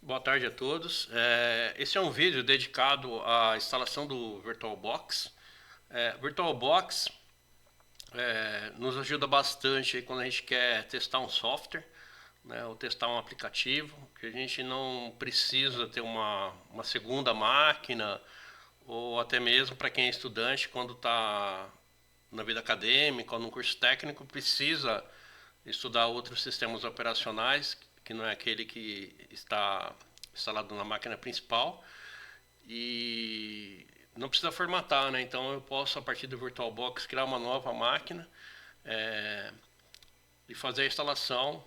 Boa tarde a todos. Esse é um vídeo dedicado à instalação do VirtualBox. VirtualBox nos ajuda bastante aí quando a gente quer testar um software, né, ou testar um aplicativo, que a gente não precisa ter uma segunda máquina, ou até mesmo para quem é estudante, quando está na vida acadêmica ou no curso técnico, precisa estudar outros sistemas operacionais, que não é aquele que está instalado na máquina principal, e não precisa formatar, né? Então eu posso, a partir do VirtualBox, criar uma nova máquina e fazer a instalação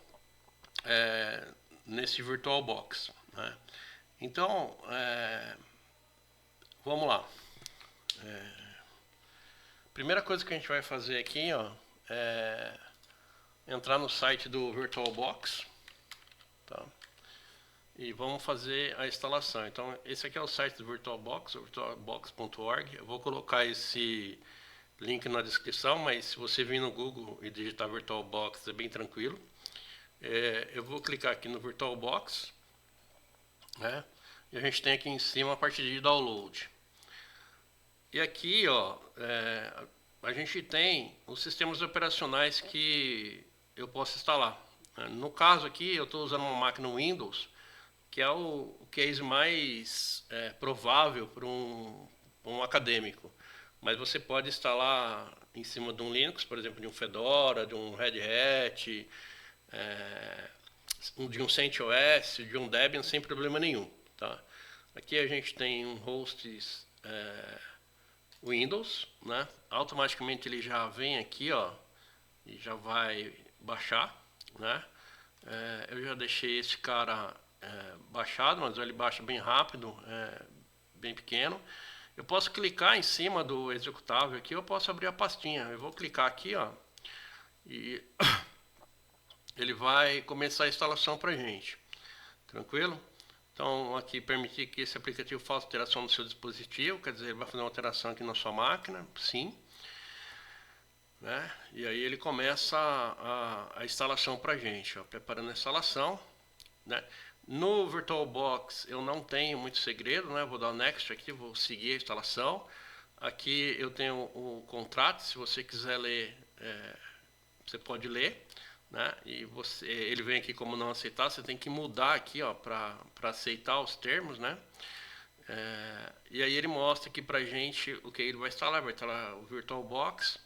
nesse VirtualBox, né? Então, vamos lá. Primeira coisa que a gente vai fazer aqui, ó, é entrar no site do VirtualBox, tá? E vamos fazer a instalação. Então, esse aqui é o site do VirtualBox, virtualbox.org. Eu vou colocar esse link na descrição, mas se você vir no Google e digitar VirtualBox é bem tranquilo. Eu vou clicar aqui no VirtualBox, né? E a gente tem aqui em cima a parte de download. E aqui, ó, a gente tem os sistemas operacionais que eu posso instalar. No caso aqui, eu estou usando uma máquina Windows, que é o case mais provável para um acadêmico. Mas você pode instalar em cima de um Linux, por exemplo, de um Fedora, de um Red Hat, de um CentOS, de um Debian, sem problema nenhum. Tá? Aqui a gente tem um host Windows, né? Automaticamente ele já vem aqui, ó, e já vai baixar, né? Eu já deixei esse cara baixado, mas ele baixa bem rápido, bem pequeno. Eu posso clicar em cima do executável aqui, eu posso abrir a pastinha. Eu vou clicar aqui, ó, e ele vai começar a instalação pra gente. Tranquilo? Então, aqui permitir que esse aplicativo faça alteração no seu dispositivo, quer dizer, ele vai fazer uma alteração aqui na sua máquina, sim. Né? E aí ele começa a instalação para a gente, ó, preparando a instalação. Né? No VirtualBox eu não tenho muito segredo, né? Vou dar o Next aqui, vou seguir a instalação. Aqui eu tenho o contrato, se você quiser ler, você pode ler. Né? E ele vem aqui como não aceitar, você tem que mudar aqui para aceitar os termos, né? E aí ele mostra aqui pra gente o que ele vai instalar o VirtualBox,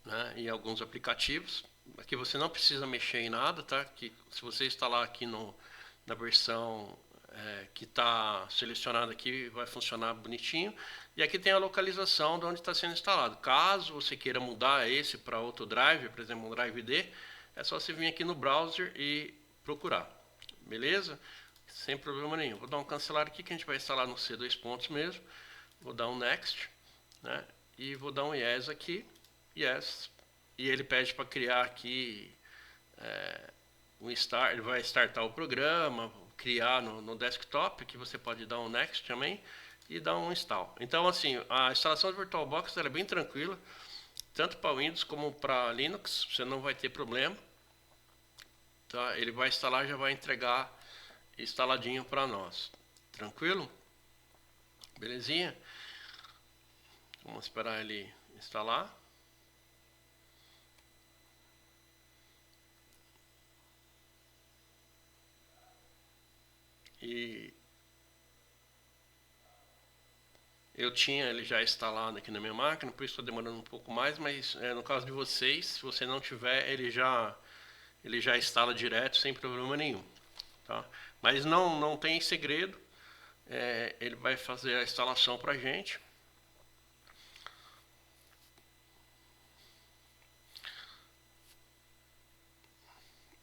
né? E alguns aplicativos. Aqui você não precisa mexer em nada, tá? Que se você instalar aqui na versão que está selecionada aqui, vai funcionar bonitinho. E aqui tem a localização de onde está sendo instalado. Caso você queira mudar esse para outro drive, por exemplo, um drive D, é só você vir aqui no browser e procurar. Beleza? Sem problema nenhum. Vou dar um cancelar aqui que a gente vai instalar no C2 pontos mesmo. Vou dar um next, né? E vou dar um yes aqui. Yes. E ele pede para criar aqui ele vai startar o programa, criar no desktop, que você pode dar um next também e dar um install. Então, assim, a instalação do VirtualBox ela é bem tranquila, tanto para Windows como para Linux, você não vai ter problema. Tá? Ele vai instalar e já vai entregar instaladinho para nós. Tranquilo? Belezinha? Vamos esperar ele instalar. E eu tinha ele já instalado aqui na minha máquina, por isso está demorando um pouco mais, mas no caso de vocês, se você não tiver, ele já instala direto sem problema nenhum. Tá? Mas não tem segredo, ele vai fazer a instalação para a gente.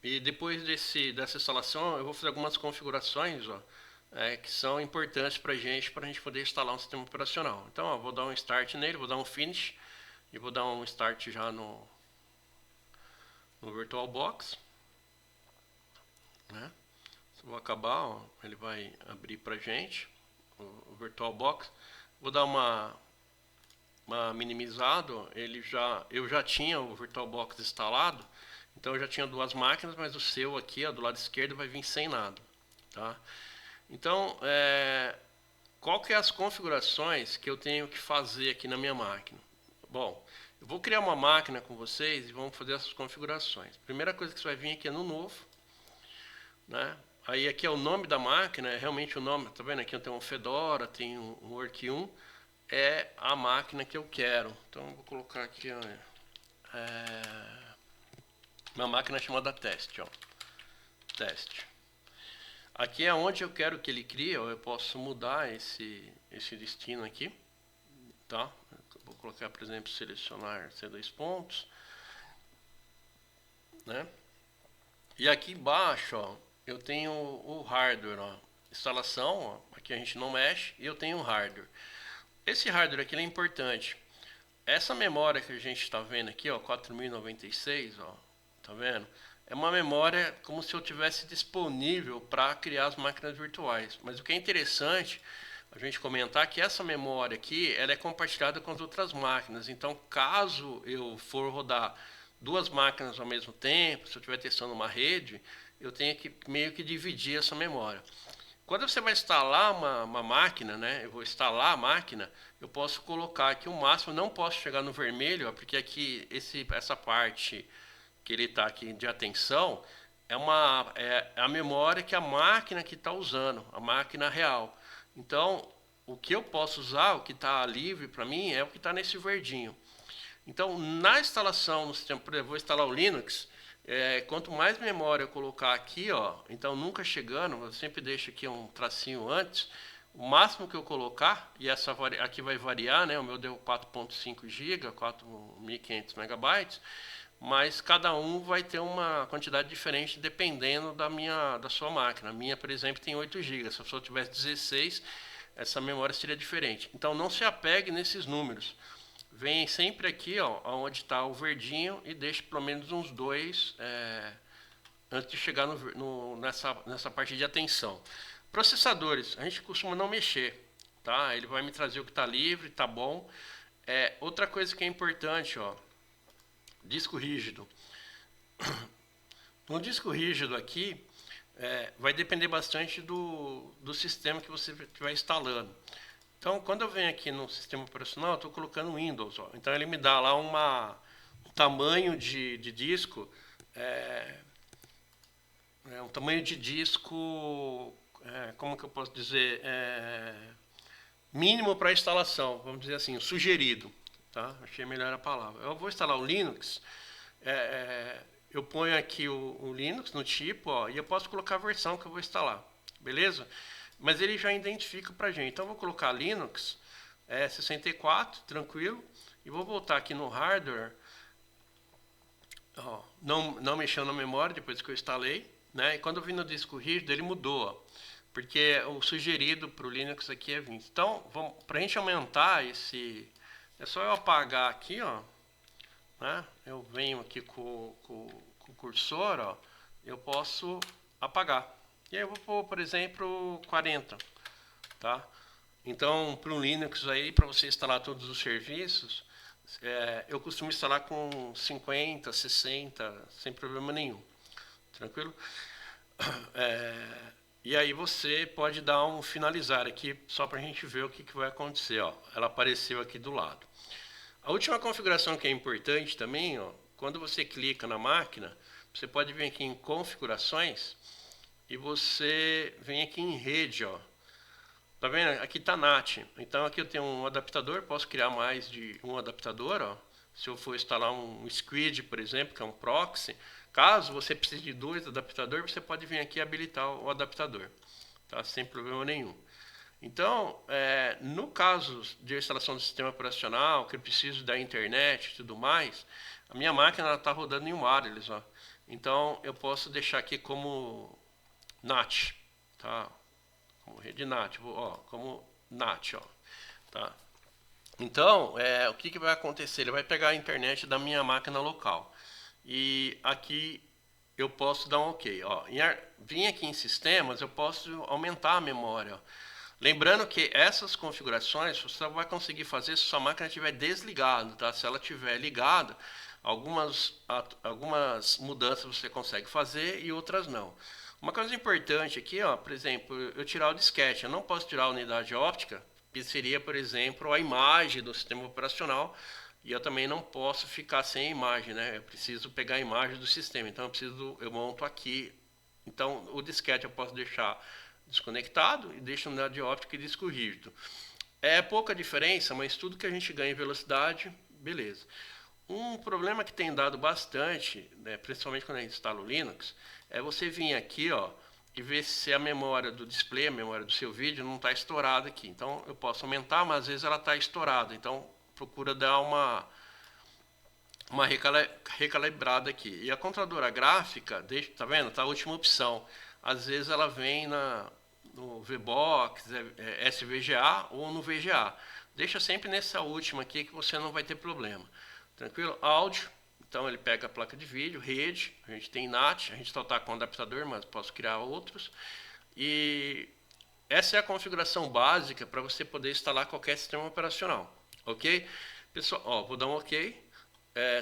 E depois dessa instalação, eu vou fazer algumas configurações, ó, que são importantes para a gente poder instalar um sistema operacional. Então, ó, vou dar um start nele, vou dar um finish e vou dar um start já no VirtualBox. Né? Se eu vou acabar, ó, ele vai abrir para a gente o VirtualBox. Vou dar uma minimizado. Eu já tinha o VirtualBox instalado. Então eu já tinha duas máquinas, mas o seu aqui, ó, do lado esquerdo, vai vir sem nada. tá? Então, qual que é as configurações que eu tenho que fazer aqui na minha máquina? Bom, eu vou criar uma máquina com vocês e vamos fazer essas configurações. Primeira coisa que você vai vir aqui é no novo, né? Aí aqui é o nome da máquina, é realmente o nome, tá vendo? Aqui eu tenho um Fedora, tem um Work1, é a máquina que eu quero. Então eu vou colocar aqui, ó, uma máquina chamada teste, ó. Teste. Aqui é onde eu quero que ele crie, ó, eu posso mudar esse destino aqui, tá? Vou colocar, por exemplo, selecionar C2 pontos, né? E aqui embaixo, ó, eu tenho o hardware, ó, instalação, ó, aqui a gente não mexe, e eu tenho o hardware. Esse hardware aqui é importante. Essa memória que a gente está vendo aqui, ó, 4096, ó, tá vendo? É uma memória como se eu tivesse disponível para criar as máquinas virtuais. Mas o que é interessante a gente comentar é que essa memória aqui, ela é compartilhada com as outras máquinas. Então, caso eu for rodar duas máquinas ao mesmo tempo, se eu estiver testando uma rede, eu tenho que meio que dividir essa memória. Quando você vai instalar uma máquina, né? Eu vou instalar a máquina, eu posso colocar aqui o máximo, não posso chegar no vermelho, ó, porque aqui essa parte que ele está aqui de atenção é a memória que a máquina que está usando, a máquina real. Então, o que eu posso usar, o que está livre para mim, é o que está nesse verdinho. Então, na instalação no sistema, por exemplo, vou instalar o Linux, quanto mais memória eu colocar aqui, ó, então nunca chegando, eu sempre deixo aqui um tracinho antes, o máximo que eu colocar, e essa aqui vai variar, né? O meu deu 4.5 GB, 4.500 megabytes, mas cada um vai ter uma quantidade diferente dependendo da sua máquina. A minha, por exemplo, tem 8 GB. Se a pessoa tivesse 16, essa memória seria diferente. Então não se apegue nesses números. Vem sempre aqui, ó, onde está o verdinho, e deixe pelo menos uns dois antes de chegar nessa parte de atenção. Processadores, a gente costuma não mexer, tá? Ele vai me trazer o que está livre, tá bom. Outra coisa que é importante, ó, disco rígido. No disco rígido aqui, vai depender bastante do sistema que você estiver instalando. Então, quando eu venho aqui no sistema operacional, eu estou colocando Windows. Ó. Então, ele me dá lá um tamanho de disco, um tamanho de disco, como que eu posso dizer, mínimo para instalação, vamos dizer assim, sugerido. Tá? Achei melhor a palavra. Eu vou instalar o Linux, eu ponho aqui o Linux no tipo, ó, e eu posso colocar a versão que eu vou instalar, beleza? Mas ele já identifica pra gente. Então eu vou colocar Linux 64, tranquilo, e vou voltar aqui no hardware, ó, não mexendo na memória depois que eu instalei, né? E quando eu vim no disco rígido, ele mudou, ó, porque o sugerido para o Linux aqui é 20. Então, para a gente aumentar é só eu apagar aqui, ó, né? Eu venho aqui com o cursor, ó, eu posso apagar. E aí eu vou pôr, por exemplo, 40, tá? Então, para o Linux aí, para você instalar todos os serviços, eu costumo instalar com 50, 60, sem problema nenhum. Tranquilo? E aí você pode dar um finalizar aqui, só para a gente ver o que vai acontecer. Ó. Ela apareceu aqui do lado. A última configuração que é importante também, ó, quando você clica na máquina, você pode vir aqui em configurações e você vem aqui em rede, ó. Tá vendo? Aqui tá NAT. Então aqui eu tenho um adaptador, posso criar mais de um adaptador, ó. Se eu for instalar um Squid, por exemplo, que é um proxy, caso você precise de dois adaptadores, você pode vir aqui e habilitar o adaptador, tá? Sem problema nenhum. Então, no caso de instalação do sistema operacional, que eu preciso da internet e tudo mais, a minha máquina está rodando em wireless, ó. Então, eu posso deixar aqui como NAT, tá? Como rede NAT, ó, como NAT, ó, tá? Então, o que vai acontecer? Ele vai pegar a internet da minha máquina local. E aqui eu posso dar um OK. Ó. Vim aqui em sistemas, eu posso aumentar a memória. Ó. Lembrando que essas configurações você só vai conseguir fazer se sua máquina estiver desligada. Tá? Se ela estiver ligada, algumas mudanças você consegue fazer e outras não. Uma coisa importante aqui, ó, por exemplo, eu tirar o disquete, eu não posso tirar a unidade óptica, que seria, por exemplo, a imagem do sistema operacional, e eu também não posso ficar sem a imagem, né? Eu preciso pegar a imagem do sistema, então eu monto aqui. Então, o disquete eu posso deixar desconectado e deixo a unidade óptica e disco rígido. É pouca diferença, mas tudo que a gente ganha em velocidade, beleza. Um problema que tem dado bastante, né, principalmente quando a gente instala o Linux, é você vir aqui, ó, e ver se a memória do display, a memória do seu vídeo não está estourada aqui. Então eu posso aumentar, mas às vezes ela está estourada. Então procura dar uma recalibrada aqui. E a controladora gráfica, tá vendo? Tá a última opção. Às vezes ela vem no VBox, SVGA ou no VGA. Deixa sempre nessa última aqui que você não vai ter problema. Tranquilo? Áudio, então ele pega a placa de vídeo, rede, a gente tem NAT, a gente só está com um adaptador, mas posso criar outros. E essa é a configuração básica para você poder instalar qualquer sistema operacional, ok? Pessoal, ó, vou dar um ok,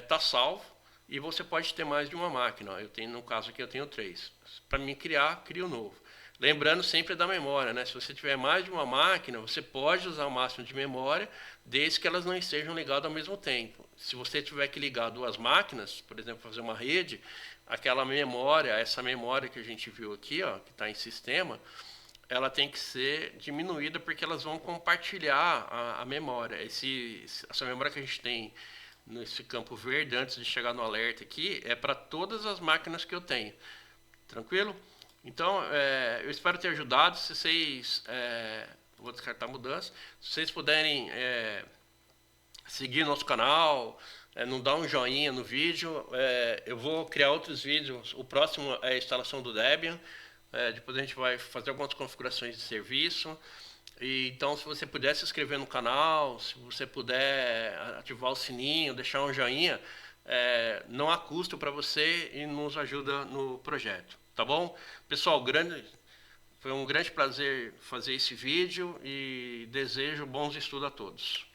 tá salvo, e você pode ter mais de uma máquina. Ó, eu tenho, no caso aqui eu tenho 3. Para mim criar, crio novo. Lembrando sempre da memória, né? Se você tiver mais de uma máquina, você pode usar o máximo de memória, desde que elas não estejam ligadas ao mesmo tempo. Se você tiver que ligar duas máquinas, por exemplo, fazer uma rede, aquela memória, essa memória que a gente viu aqui, ó, que está em sistema, ela tem que ser diminuída porque elas vão compartilhar a memória. Essa memória que a gente tem nesse campo verde, antes de chegar no alerta aqui, é para todas as máquinas que eu tenho. Tranquilo? Então, eu espero ter ajudado. Se vocês... vou descartar a mudança. Se vocês puderem seguir nosso canal, não dar um joinha no vídeo, eu vou criar outros vídeos. O próximo é a instalação do Debian. Depois a gente vai fazer algumas configurações de serviço. Então, se você puder se inscrever no canal, se você puder ativar o sininho, deixar um joinha, não há custo para você e nos ajuda no projeto. Tá bom? Pessoal, foi um grande prazer fazer esse vídeo e desejo bons estudos a todos.